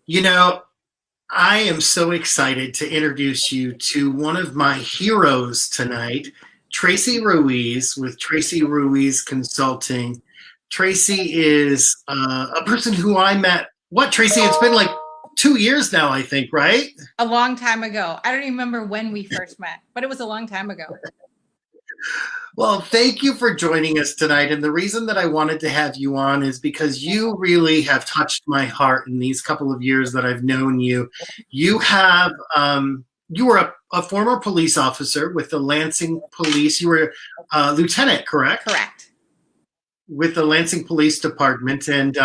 You know, I am so excited to introduce you to one of my heroes tonight, Traci Ruiz with Traci Ruiz Consulting. Traci is a person who I met. What, Traci? It's been like 2 years now, I think, right? A long time ago. I don't even remember when we first met, but it was a long time ago. Well, thank you for joining us tonight. And the reason that I wanted to have you on is because you really have touched my heart in these couple of years that I've known you. You have, you were a former police officer with the Lansing Police. You were a lieutenant, correct? Correct. With the Lansing Police Department. And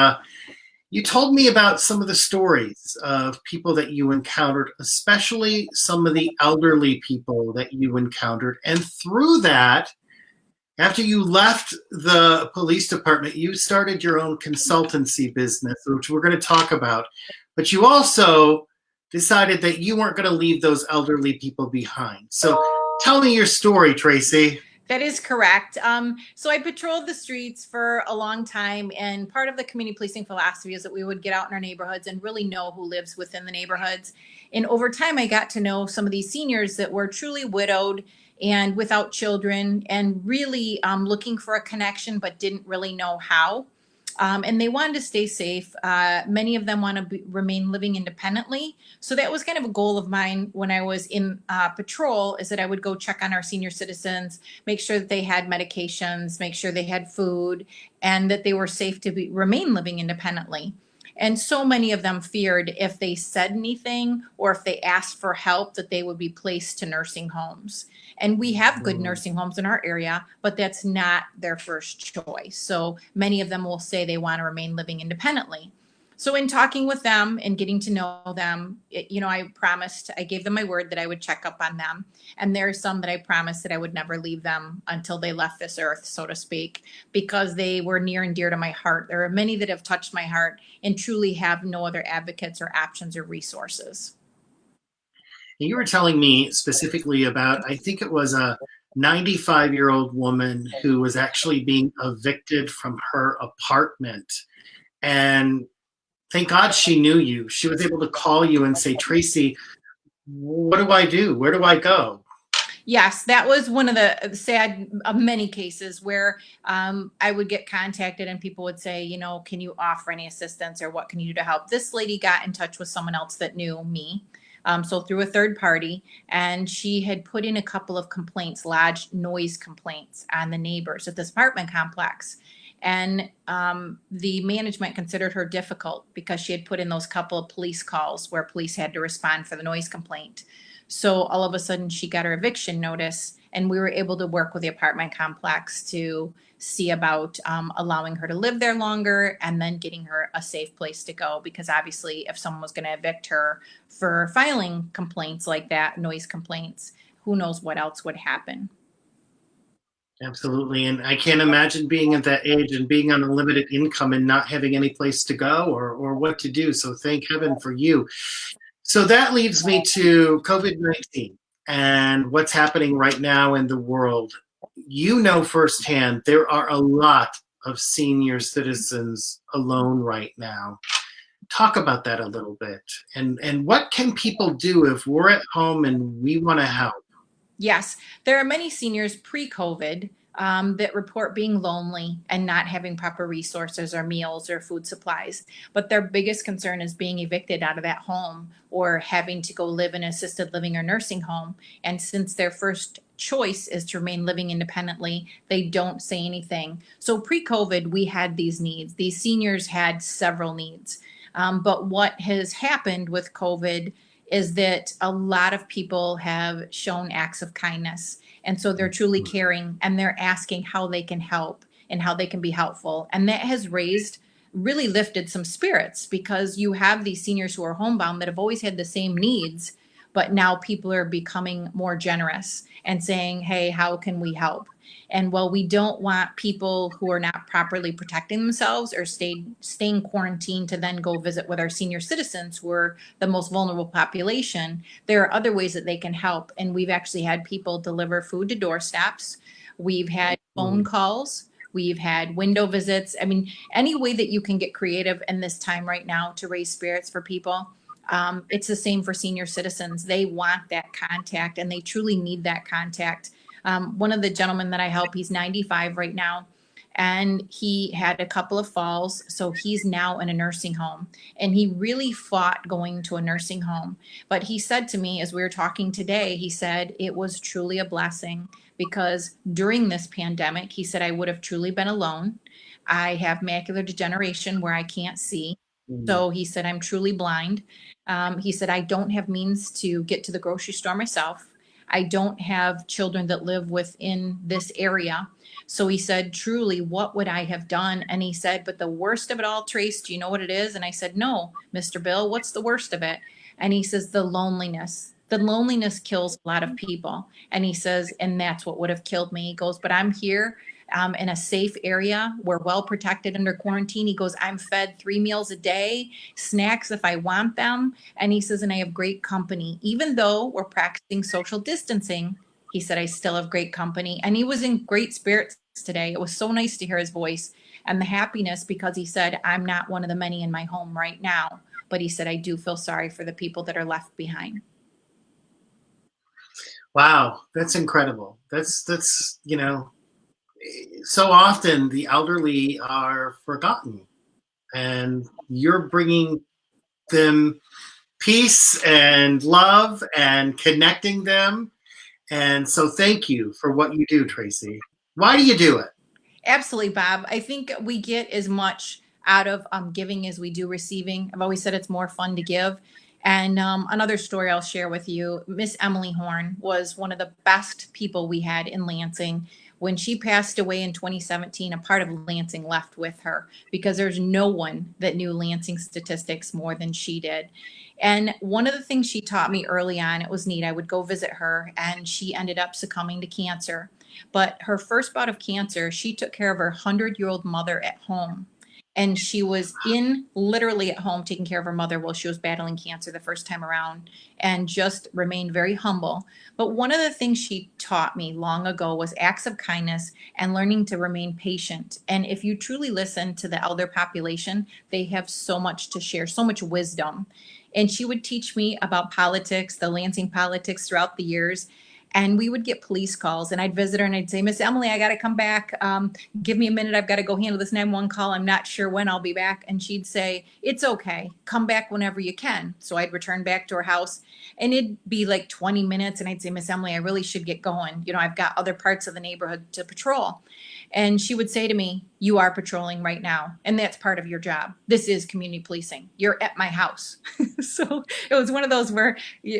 you told me about some of the stories of people that you encountered, especially some of the elderly people that you encountered. And through that, after you left the police department, you started your own consultancy business, which we're going to talk about. But you also decided that you weren't going to leave those elderly people behind. So tell me your story, Traci. That is correct. So I patrolled the streets for a long time, and part of the community policing philosophy is that we would get out in our neighborhoods and really know who lives within the neighborhoods. And over time, I got to know some of these seniors that were truly widowed and without children and really looking for a connection, but didn't really know how. And they wanted to stay safe. Many of them want to remain living independently. So that was kind of a goal of mine when I was in patrol, is that I would go check on our senior citizens, make sure that they had medications, make sure they had food, and that they were safe to remain living independently. And so many of them feared if they said anything or if they asked for help that they would be placed to nursing homes. And we have good nursing homes in our area, but that's not their first choice. So many of them will say they want to remain living independently. So in talking with them and getting to know them, I gave them my word that I would check up on them. And there are some that I promised that I would never leave them until they left this earth, so to speak, because they were near and dear to my heart. There are many that have touched my heart and truly have no other advocates or options or resources. You were telling me specifically about, I think it was a 95-year-old woman who was actually being evicted from her apartment. And thank God she knew you. She was able to call you and say, Traci, what do I do? Where do I go? Yes, that was one of the sad many cases where I would get contacted and people would say, can you offer any assistance or what can you do to help? This lady got in touch with someone else that knew me. So through a third party, and she had put in a couple of complaints, lodged noise complaints on the neighbors at this apartment complex. And the management considered her difficult because she had put in those couple of police calls where police had to respond for the noise complaint. So all of a sudden she got her eviction notice, and we were able to work with the apartment complex to see about allowing her to live there longer and then getting her a safe place to go. Because obviously if someone was going to evict her for filing complaints like that, noise complaints, who knows what else would happen. Absolutely. And I can't imagine being at that age and being on a limited income and not having any place to go or what to do. So thank heaven for you. So that leads me to COVID-19 and what's happening right now in the world. You know firsthand, there are a lot of senior citizens alone right now. Talk about that a little bit. And what can people do if we're at home and we want to help? Yes, there are many seniors pre-COVID that report being lonely and not having proper resources or meals or food supplies. But their biggest concern is being evicted out of that home or having to go live in an assisted living or nursing home. And since their first choice is to remain living independently, they don't say anything. So pre-COVID, we had these needs. These seniors had several needs. But what has happened with COVID is that a lot of people have shown acts of kindness. And so they're truly caring and they're asking how they can help and how they can be helpful. And that has really lifted some spirits because you have these seniors who are homebound that have always had the same needs, but now people are becoming more generous and saying, hey, how can we help? And while we don't want people who are not properly protecting themselves or staying quarantined to then go visit with our senior citizens who are the most vulnerable population, there are other ways that they can help. And we've actually had people deliver food to doorsteps. We've had phone calls. We've had window visits. I mean, any way that you can get creative in this time right now to raise spirits for people. It's the same for senior citizens. They want that contact and they truly need that contact. One of the gentlemen that I help, he's 95 right now, and he had a couple of falls. So he's now in a nursing home, and he really fought going to a nursing home. But he said to me, as we were talking today, he said it was truly a blessing because during this pandemic, he said, I would have truly been alone. I have macular degeneration where I can't see. Mm. So he said, I'm truly blind. He said, I don't have means to get to the grocery store myself. I don't have children that live within this area. So he said, truly, what would I have done? And he said, but the worst of it all, Trace, do you know what it is? And I said, no, Mr. Bill, what's the worst of it? And he says, the loneliness. The loneliness kills a lot of people. And he says, and that's what would have killed me. He goes, but I'm here in a safe area. We're well protected under quarantine. He goes, I'm fed 3 meals a day, snacks if I want them. And he says, and I have great company. Even though we're practicing social distancing, he said, I still have great company. And he was in great spirits today. It was so nice to hear his voice and the happiness because he said, I'm not one of the many in my home right now. But he said, I do feel sorry for the people that are left behind. Wow, that's incredible. That's so often the elderly are forgotten, and you're bringing them peace and love and connecting them. And so thank you for what you do, Traci. Why do you do it? Absolutely, Bob. I think we get as much out of giving as we do receiving. I've always said it's more fun to give. And another story I'll share with you, Miss Emily Horn was one of the best people we had in Lansing. When she passed away in 2017, a part of Lansing left with her because there's no one that knew Lansing statistics more than she did. And one of the things she taught me early on, it was neat. I would go visit her, and she ended up succumbing to cancer. But her first bout of cancer, she took care of her 100-year-old mother at home. And she was in literally at home taking care of her mother while she was battling cancer the first time around and just remained very humble. But one of the things she taught me long ago was acts of kindness and learning to remain patient. And if you truly listen to the elder population, they have so much to share, so much wisdom. And she would teach me about politics, the Lansing politics throughout the years. And we would get police calls, and I'd visit her and I'd say, Miss Emily, I got to come back. Give me a minute. I've got to go handle this 911 call. I'm not sure when I'll be back. And she'd say, it's okay. Come back whenever you can. So I'd return back to her house, and it'd be like 20 minutes. And I'd say, Miss Emily, I really should get going. I've got other parts of the neighborhood to patrol. And she would say to me, you are patrolling right now, and that's part of your job. This is community policing. You're at my house. So it was one of those where,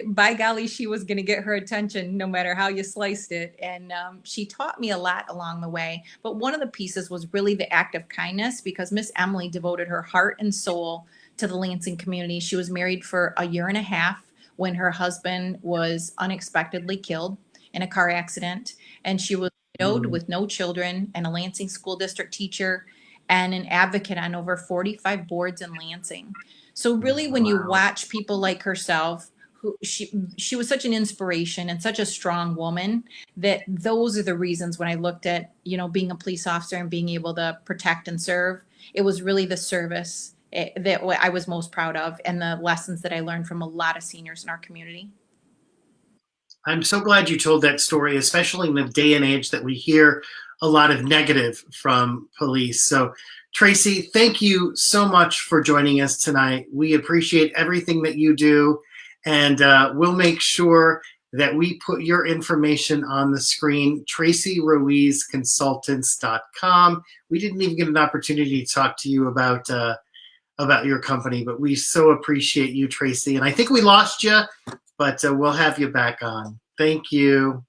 by golly, she was going to get her attention no matter how you sliced it. And she taught me a lot along the way. But one of the pieces was really the act of kindness, because Miss Emily devoted her heart and soul to the Lansing community. She was married for a year and a half when her husband was unexpectedly killed in a car accident. And she was widowed with no children and a Lansing school district teacher and an advocate on over 45 boards in Lansing. So really, when you watch people like herself, who she was such an inspiration and such a strong woman, that those are the reasons when I looked at, being a police officer and being able to protect and serve, it was really the service that I was most proud of, and the lessons that I learned from a lot of seniors in our community. I'm so glad you told that story, especially in the day and age that we hear a lot of negative from police. So, Traci, thank you so much for joining us tonight. We appreciate everything that you do, and we'll make sure that we put your information on the screen, TraciRuizConsultants.com. We didn't even get an opportunity to talk to you about your company, but we so appreciate you, Traci. And I think we lost you, but we'll have you back on. Thank you.